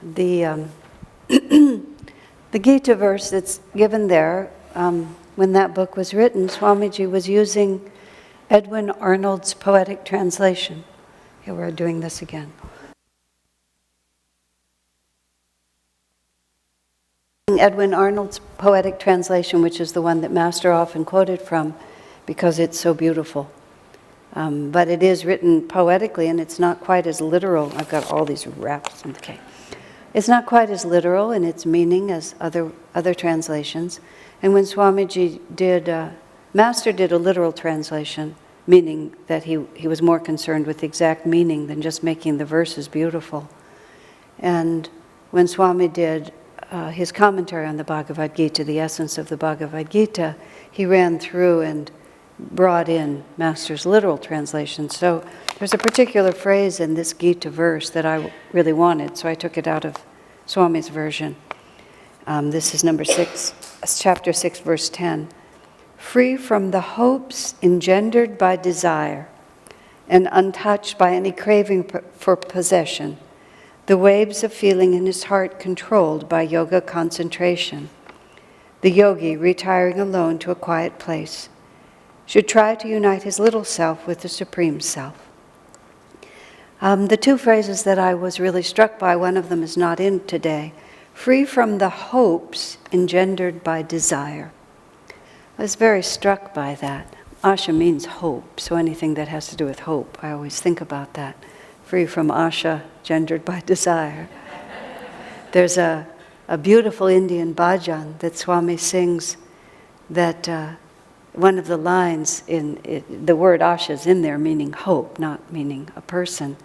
The the Gita verse that's given there, when that book was written, Swamiji was using Edwin Arnold's poetic translation. Here we're doing this again. Edwin Arnold's poetic translation, which is the one that Master often quoted from because it's so beautiful. But it is written poetically, and it's not quite as literal. I've got all these wraps. Okay. It's not quite as literal in its meaning as other translations. And when Swamiji did, Master did a literal translation, meaning that he was more concerned with the exact meaning than just making the verses beautiful. And when Swami did his commentary on the Bhagavad Gita, the essence of the Bhagavad Gita, he ran through and brought in Master's literal translation. So there's a particular phrase in this Gita verse that I really wanted, so I took it out of Swami's version. This is number 6, chapter 6, verse 10. Free from the hopes engendered by desire and untouched by any craving for possession, the waves of feeling in his heart controlled by yoga concentration, the yogi, retiring alone to a quiet place, should try to unite his little self with the Supreme Self. The two phrases that I was really struck by, one of them is not in today. Free from the hopes engendered by desire. I was very struck by that. Asha means hope, so anything that has to do with hope, I always think about that. Free from Asha, gendered by desire. There's a beautiful Indian bhajan that Swami sings that one of the lines in it, the word Asha is in there meaning hope, not meaning a person.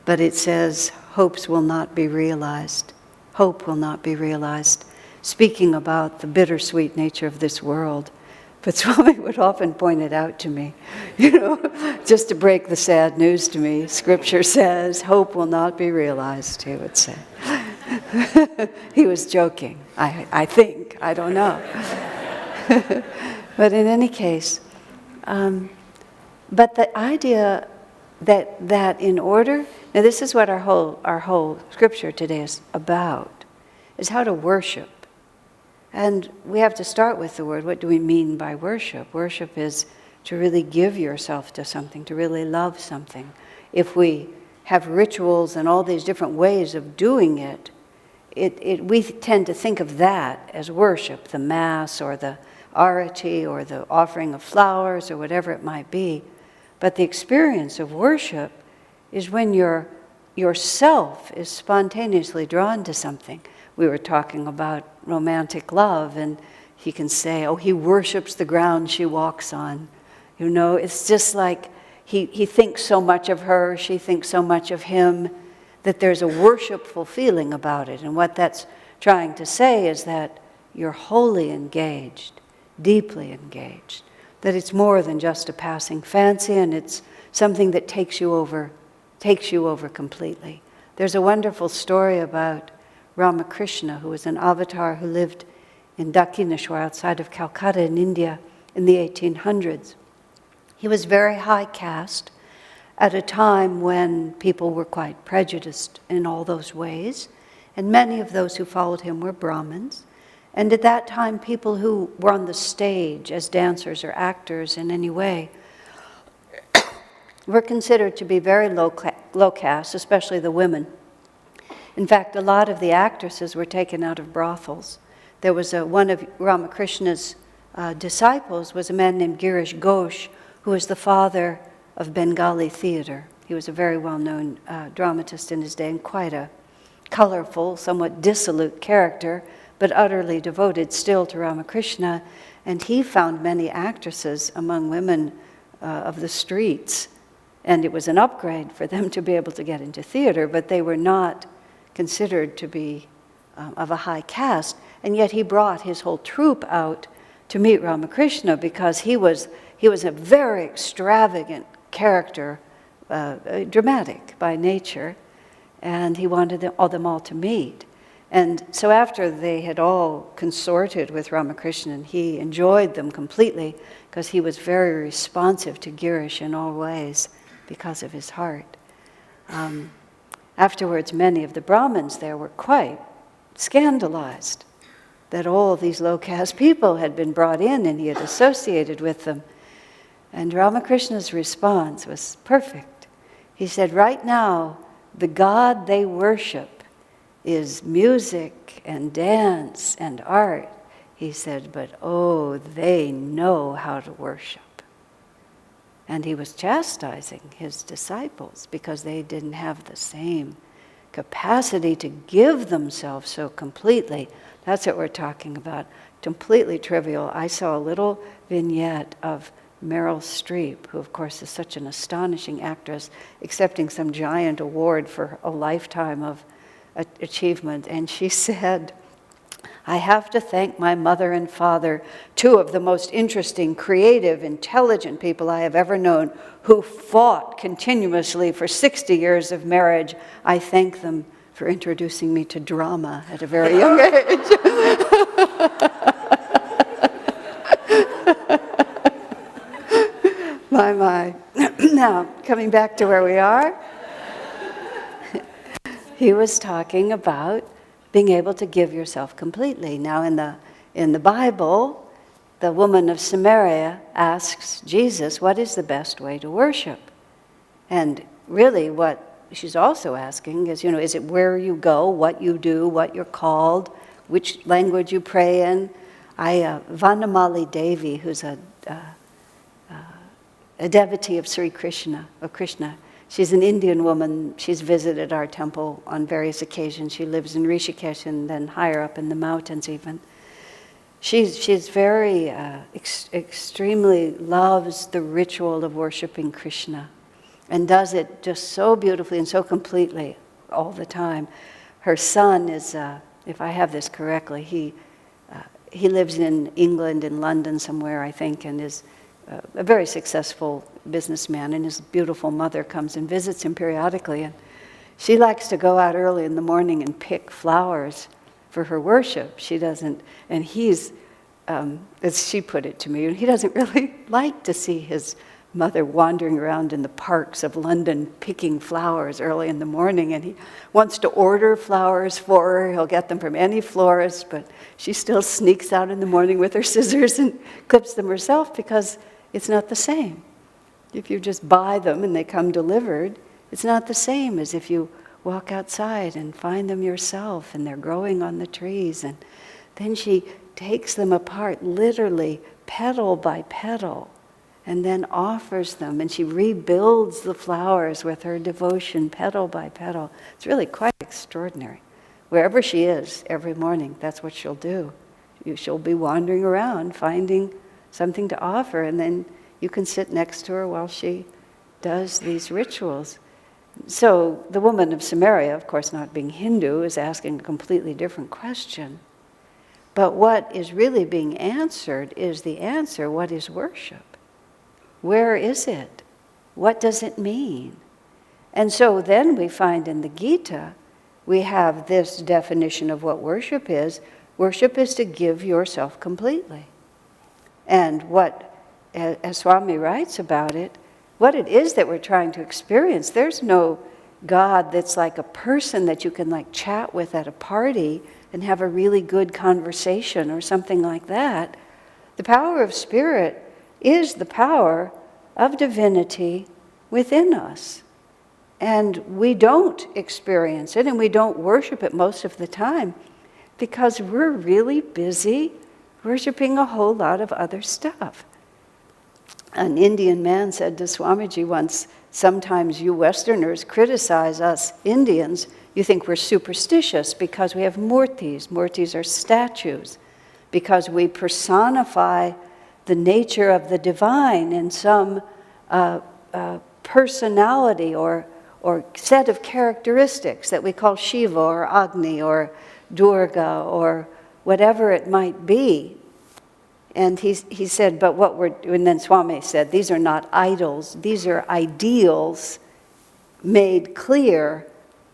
But it says, hopes will not be realized. Hope will not be realized. Speaking about the bittersweet nature of this world. But Swami would often point it out to me, just to break the sad news to me. Scripture says, hope will not be realized, he would say. He was joking, I think, I don't know. But in any case, but the idea that in order, now this is what our whole scripture today is about, is how to worship. And we have to start with the word. What do we mean by worship? Worship is to really give yourself to something, to really love something. If we have rituals and all these different ways of doing it, we tend to think of that as worship, the Mass or the arati or the offering of flowers or whatever it might be. But the experience of worship is when yourself is spontaneously drawn to something. We were talking about romantic love, and he can say, oh, he worships the ground she walks on. It's just like he thinks so much of her, she thinks so much of him, that there's a worshipful feeling about it. And what that's trying to say is that you're wholly engaged, deeply engaged, that it's more than just a passing fancy, and it's something that takes you over completely. There's a wonderful story about Ramakrishna, who was an avatar who lived in Dakshineshwar outside of Calcutta in India in the 1800s. He was very high caste at a time when people were quite prejudiced in all those ways, and many of those who followed him were Brahmins. And at that time, people who were on the stage as dancers or actors in any way were considered to be very low caste, especially the women. In fact, a lot of the actresses were taken out of brothels. There was one of Ramakrishna's disciples was a man named Girish Ghosh, who was the father of Bengali theater. He was a very well-known dramatist in his day and quite a colorful, somewhat dissolute character, but utterly devoted still to Ramakrishna. And he found many actresses among women of the streets. And it was an upgrade for them to be able to get into theater, but they were not considered to be of a high caste. And yet he brought his whole troupe out to meet Ramakrishna because he was a very extravagant character, dramatic by nature, and he wanted them all to meet. And so after they had all consorted with Ramakrishna, and he enjoyed them completely because he was very responsive to Girish in all ways because of his heart. Afterwards, many of the Brahmins there were quite scandalized that all these low-caste people had been brought in and he had associated with them. And Ramakrishna's response was perfect. He said, right now, the God they worship is music and dance and art. He said, but oh, they know how to worship. And he was chastising his disciples because they didn't have the same capacity to give themselves so completely. That's what we're talking about. Completely trivial. I saw a little vignette of Meryl Streep, who of course is such an astonishing actress, accepting some giant award for a lifetime of achievement. And she said, I have to thank my mother and father, two of the most interesting, creative, intelligent people I have ever known, who fought continuously for 60 years of marriage. I thank them for introducing me to drama at a very young age. My. Now, coming back to where we are, he was talking about being able to give yourself completely. Now, in the Bible, the woman of Samaria asks Jesus, what is the best way to worship? And really what she's also asking is, is it where you go, what you do, what you're called, which language you pray in? Vanamali Devi, who's a devotee of Sri Krishna, she's an Indian woman. She's visited our temple on various occasions. She lives in Rishikesh and then higher up in the mountains even. She's very, extremely loves the ritual of worshiping Krishna and does it just so beautifully and so completely all the time. Her son is, if I have this correctly, he lives in England, in London somewhere, I think, and is a very successful businessman, and his beautiful mother comes and visits him periodically, and she likes to go out early in the morning and pick flowers for her worship. She doesn't, and he's, as she put it to me, he doesn't really like to see his mother wandering around in the parks of London picking flowers early in the morning, and he wants to order flowers for her. He'll get them from any florist, but she still sneaks out in the morning with her scissors and clips them herself because it's not the same. If you just buy them and they come delivered, it's not the same as if you walk outside and find them yourself and they're growing on the trees. And then she takes them apart, literally petal by petal, and then offers them, and she rebuilds the flowers with her devotion, petal by petal. It's really quite extraordinary. Wherever she is, every morning, that's what she'll do. She'll be wandering around, finding something to offer, and then you can sit next to her while she does these rituals. So the woman of Samaria, of course not being Hindu, is asking a completely different question. But what is really being answered is the answer, what is worship? Where is it? What does it mean? And so then we find in the Gita, we have this definition of what worship is. Worship is to give yourself completely. And what, as Swami writes about it, what it is that we're trying to experience, there's no God that's like a person that you can like chat with at a party and have a really good conversation or something like that. The power of spirit is the power of divinity within us. And we don't experience it and we don't worship it most of the time because we're really busy worshiping a whole lot of other stuff. An Indian man said to Swamiji once, sometimes you Westerners criticize us Indians. You think we're superstitious because we have murtis. Murtis are statues. Because we personify the nature of the divine in some personality or set of characteristics that we call Shiva or Agni or Durga or whatever it might be. And he said, but and then Swami said, these are not idols, these are ideals made clear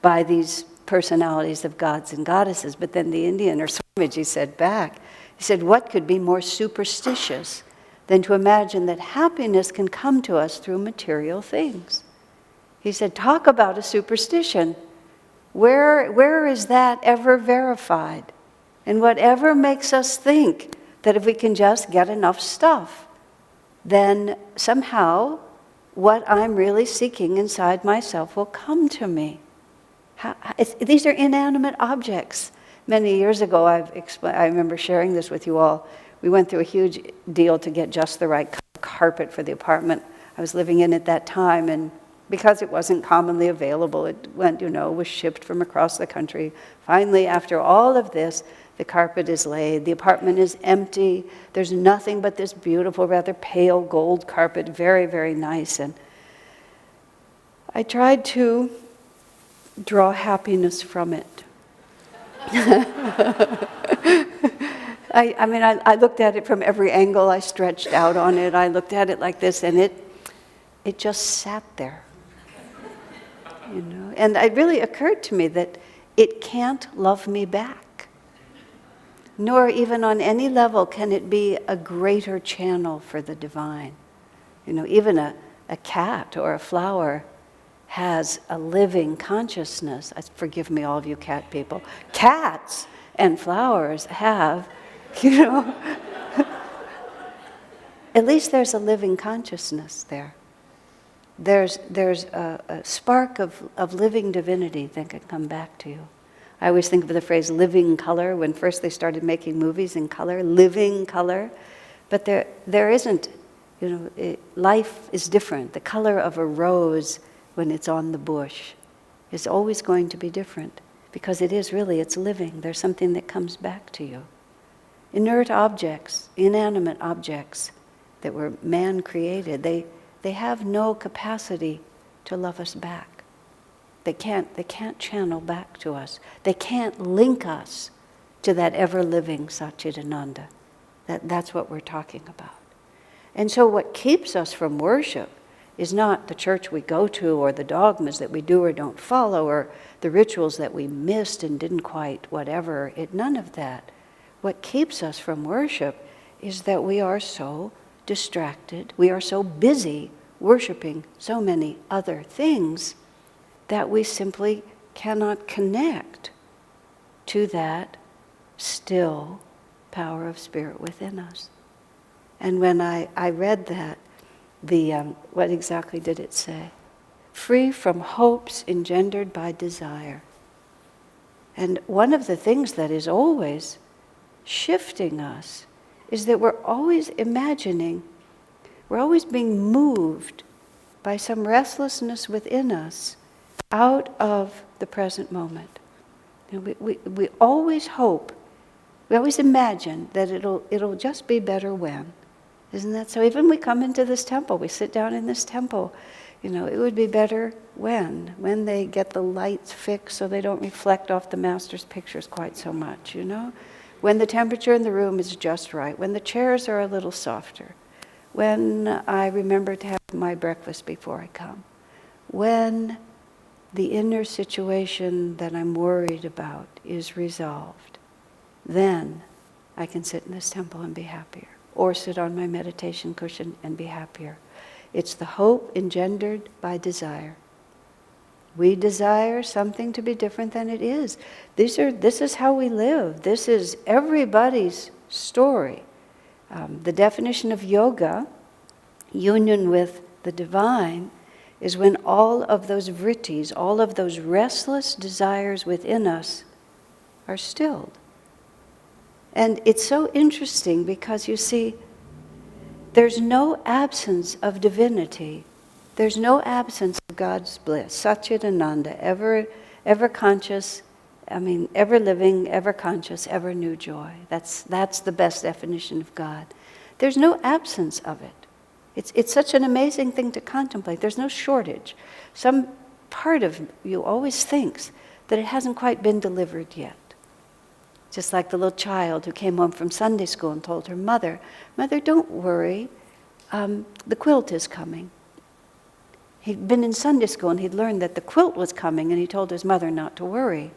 by these personalities of gods and goddesses. But then the Indian, or Swamiji said back, he said, what could be more superstitious than to imagine that happiness can come to us through material things? He said, talk about a superstition. Where is that ever verified? And whatever makes us think that if we can just get enough stuff, then somehow what I'm really seeking inside myself will come to me. These are inanimate objects. Many years ago, I remember sharing this with you all. We went through a huge deal to get just the right carpet for the apartment I was living in at that time, and because it wasn't commonly available, it went, was shipped from across the country. Finally, after all of this, the carpet is laid, the apartment is empty, there's nothing but this beautiful, rather pale gold carpet, very, very nice. And I tried to draw happiness from it. I looked at it from every angle, I stretched out on it, I looked at it like this, and it just sat there. And it really occurred to me that it can't love me back, nor even on any level can it be a greater channel for the divine. Even a cat or a flower has a living consciousness. Forgive me, all of you cat people. Cats and flowers have, at least there's a living consciousness there. There's a spark of living divinity that can come back to you. I always think of the phrase living color when first they started making movies in color, living color. But there isn't, life is different. The color of a rose when it's on the bush is always going to be different because it's living. There's something that comes back to you. Inert objects, inanimate objects that were man-created, they have no capacity to love us back. They can't channel back to us. They can't link us to that ever-living Satchidananda. That's what we're talking about. And so what keeps us from worship is not the church we go to or the dogmas that we do or don't follow or the rituals that we missed and didn't quite whatever. None of that. What keeps us from worship is that we are so distracted, we are so busy worshiping so many other things that we simply cannot connect to that still power of spirit within us. And when I read that, what exactly did it say? Free from hopes engendered by desire. And one of the things that is always shifting us is that we're always imagining, we're always being moved by some restlessness within us out of the present moment. We always hope, we always imagine that it'll just be better when. Isn't that so? Even we come into this temple, we sit down in this temple, it would be better when they get the lights fixed so they don't reflect off the master's pictures quite so much, When the temperature in the room is just right, when the chairs are a little softer, when I remember to have my breakfast before I come, when the inner situation that I'm worried about is resolved, then I can sit in this temple and be happier, or sit on my meditation cushion and be happier. It's the hope engendered by desire. We desire something to be different than it is. This is how we live. This is everybody's story. The definition of yoga, union with the divine, is when all of those vrittis, all of those restless desires within us are stilled. And it's so interesting because you see, there's no absence of divinity. There's no absence of God's bliss. Satchidananda, ever conscious, ever living, ever conscious, ever new joy. That's the best definition of God. There's no absence of it. It's such an amazing thing to contemplate. There's no shortage. Some part of you always thinks that it hasn't quite been delivered yet. Just like the little child who came home from Sunday school and told her mother, "Mother, don't worry, the quilt is coming." He'd been in Sunday school and he'd learned that the quilt was coming, and he told his mother not to worry.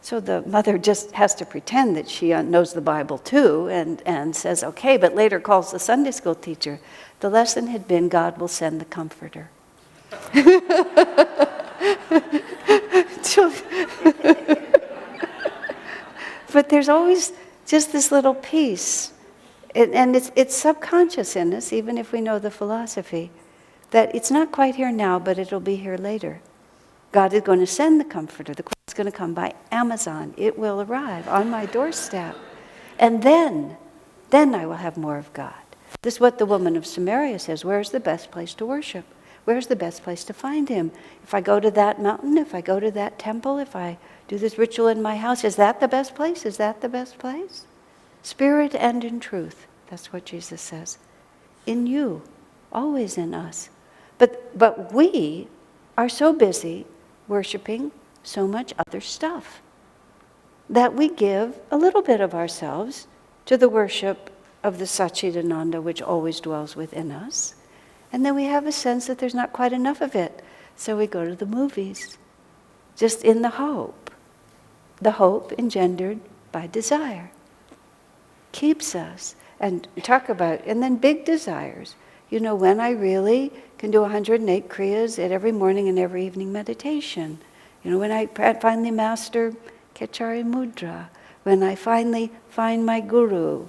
So the mother just has to pretend that she knows the Bible too and says, okay, but later calls the Sunday school teacher. The lesson had been, God will send the comforter. But there's always just this little piece, and it's subconscious in us, even if we know the philosophy, that it's not quite here now, but it'll be here later. God is going to send the Comforter. The Queen's going to come by Amazon. It will arrive on my doorstep. And then I will have more of God. This is what the woman of Samaria says. Where's the best place to worship? Where's the best place to find him? If I go to that mountain, if I go to that temple, if I do this ritual in my house, is that the best place? Is that the best place? Spirit and in truth. That's what Jesus says. In you, always in us. But we are so busy worshiping so much other stuff that we give a little bit of ourselves to the worship of the Satchidananda, which always dwells within us. And then we have a sense that there's not quite enough of it. So we go to the movies, just in the hope engendered by desire. Keeps us, and talk about, and then big desires. You know, when I really can do 108 kriyas at every morning and every evening meditation. You know, when I finally master Kechari Mudra, when I finally find my guru,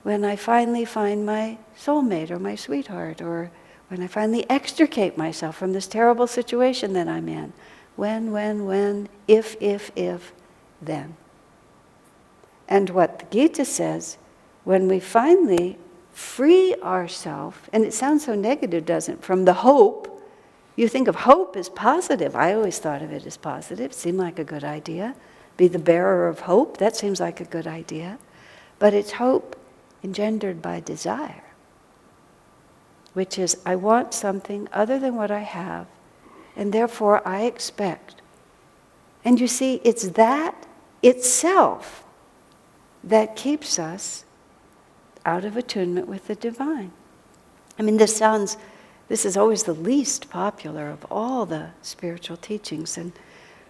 when I finally find my soulmate or my sweetheart, or when I finally extricate myself from this terrible situation that I'm in. When, if, then. And what the Gita says, when we finally free ourselves, and it sounds so negative, doesn't it? From the hope, you think of hope as positive. I always thought of it as positive. It seemed like a good idea. Be the bearer of hope, that seems like a good idea. But it's hope engendered by desire, which is, I want something other than what I have, and therefore I expect. And you see, it's that itself that keeps us out of attunement with the divine. I mean, this is always the least popular of all the spiritual teachings. And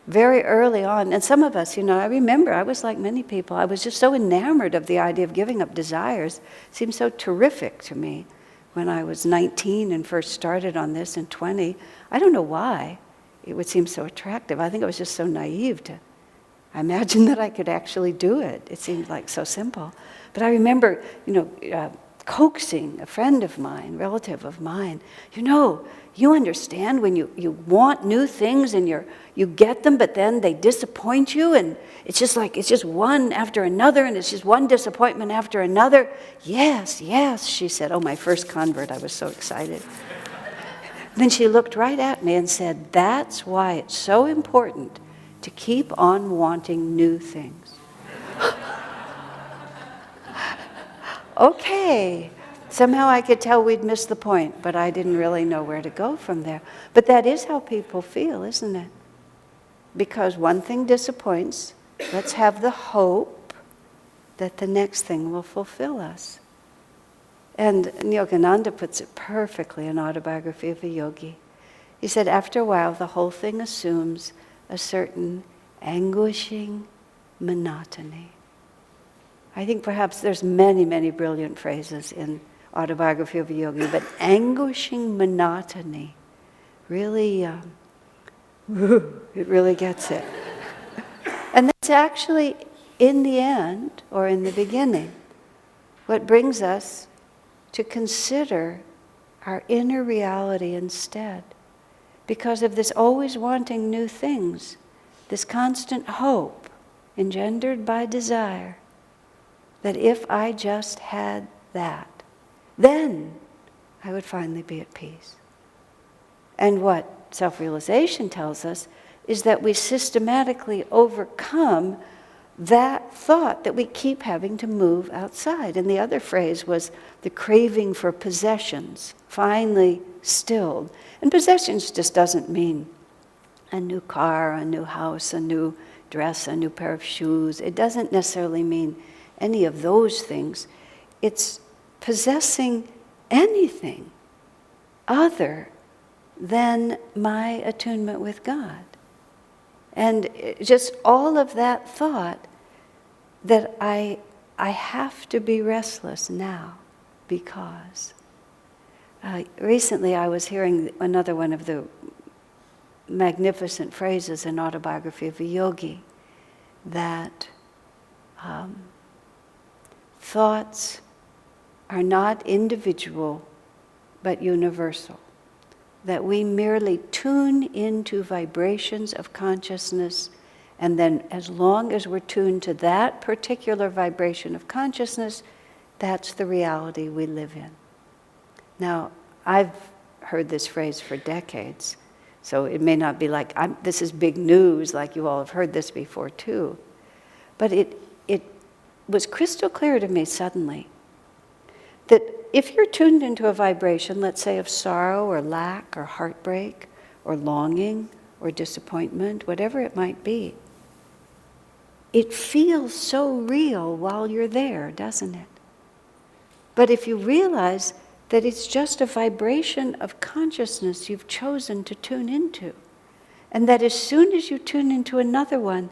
very early on, and some of us, you know, I remember I was like many people, I was just so enamored of the idea of giving up desires. It seemed so terrific to me when I was 19 and first started on this, and 20. I don't know why it would seem so attractive. I think I was just so naive to imagine that I could actually do it. It seemed like so simple. But I remember, coaxing a friend of mine, relative of mine, you understand when you want new things and you get them, but then they disappoint you, and it's just one after another, and it's just one disappointment after another. Yes, she said. Oh, my first convert, I was so excited. Then she looked right at me and said, that's why it's so important to keep on wanting new things. Okay. Somehow I could tell we'd missed the point, but I didn't really know where to go from there. But that is how people feel, isn't it? Because one thing disappoints, let's have the hope that the next thing will fulfill us. And Yogananda puts it perfectly in Autobiography of a Yogi. He said, after a while, the whole thing assumes a certain anguishing monotony. I think perhaps there's many, many brilliant phrases in Autobiography of a Yogi, but anguishing monotony really, it really gets it. And that's actually, in the end, or in the beginning, what brings us to consider our inner reality instead. Because of this always wanting new things, this constant hope engendered by desire, that if I just had that, then I would finally be at peace. And what self-realization tells us is that we systematically overcome that thought that we keep having to move outside. And the other phrase was the craving for possessions, finally stilled. And possessions just doesn't mean a new car, a new house, a new dress, a new pair of shoes. It doesn't necessarily mean any of those things. It's possessing anything other than my attunement with God. And just all of that thought that I have to be restless now because. Recently I was hearing another one of the magnificent phrases in Autobiography of a Yogi that thoughts are not individual but universal. That we merely tune into vibrations of consciousness, and then as long as we're tuned to that particular vibration of consciousness, that's the reality we live in. Now, I've heard this phrase for decades, so it may not be like, this is big news, like you all have heard this before too. But it was crystal clear to me suddenly that if you're tuned into a vibration, let's say of sorrow or lack or heartbreak or longing or disappointment, whatever it might be, it feels so real while you're there, doesn't it? But if you realize that it's just a vibration of consciousness you've chosen to tune into, and that as soon as you tune into another one,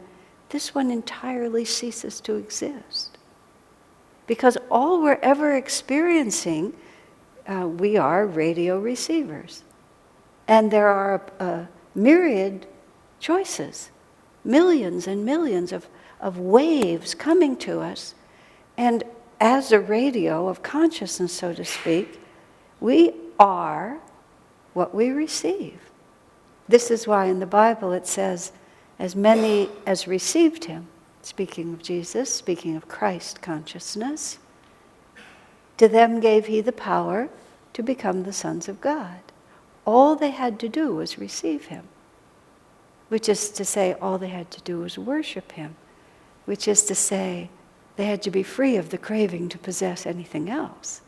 this one entirely ceases to exist. Because all we're ever experiencing, we are radio receivers. And there are a myriad choices, millions and millions of waves coming to us. And as a radio of consciousness, so to speak, we are what we receive. This is why in the Bible it says, as many as received him, speaking of Jesus, speaking of Christ consciousness, to them gave he the power to become the sons of God. All they had to do was receive him, which is to say all they had to do was worship him, which is to say they had to be free of the craving to possess anything else,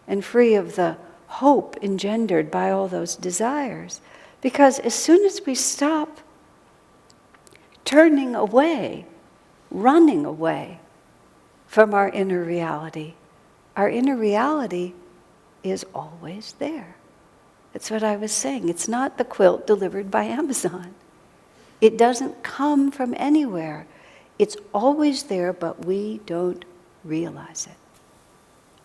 and free of the hope engendered by all those desires. Because as soon as we stop turning away, running away from our inner reality is always there. That's what I was saying. It's not the quilt delivered by Amazon. It doesn't come from anywhere. It's always there, but we don't realize it.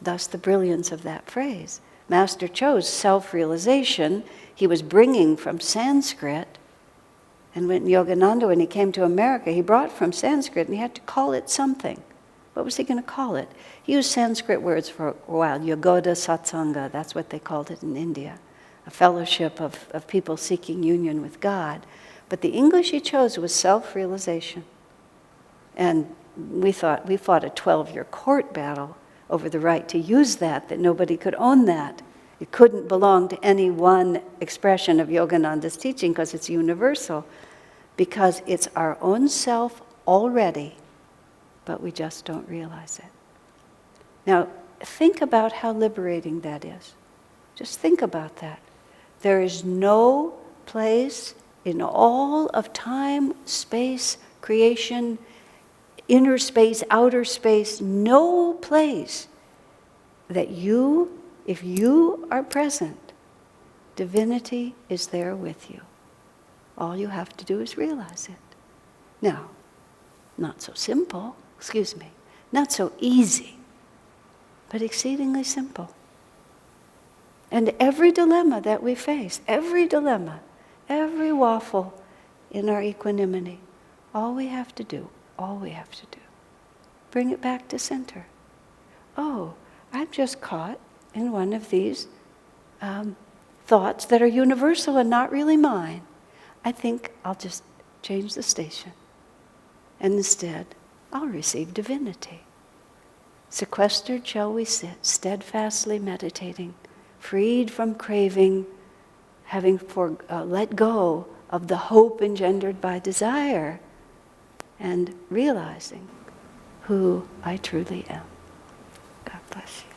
Thus the brilliance of that phrase. Master chose self-realization. He was bringing from Sanskrit. And when Yogananda, when he came to America, he brought from Sanskrit and he had to call it something. What was he going to call it? He used Sanskrit words for a while. Yogoda Satsanga, that's what they called it in India. A fellowship of people seeking union with God. But the English he chose was self-realization. And we fought a 12-year court battle over the right to use that nobody could own that. It couldn't belong to any one expression of Yogananda's teaching because it's universal, because it's our own self already, but we just don't realize it. Now, think about how liberating that is. Just think about that. There is no place in all of time, space, creation, inner space, outer space, no place that if you are present, divinity is there with you. All you have to do is realize it. Now, not so simple, not so easy, but exceedingly simple. And every dilemma that we face, every every waffle in our equanimity, all we have to do, bring it back to center. Oh, I'm just caught in one of these thoughts that are universal and not really mine. I think I'll just change the station. And instead, I'll receive divinity. Sequestered shall we sit, steadfastly meditating, freed from craving, having let go of the hope engendered by desire, and realizing who I truly am. God bless you.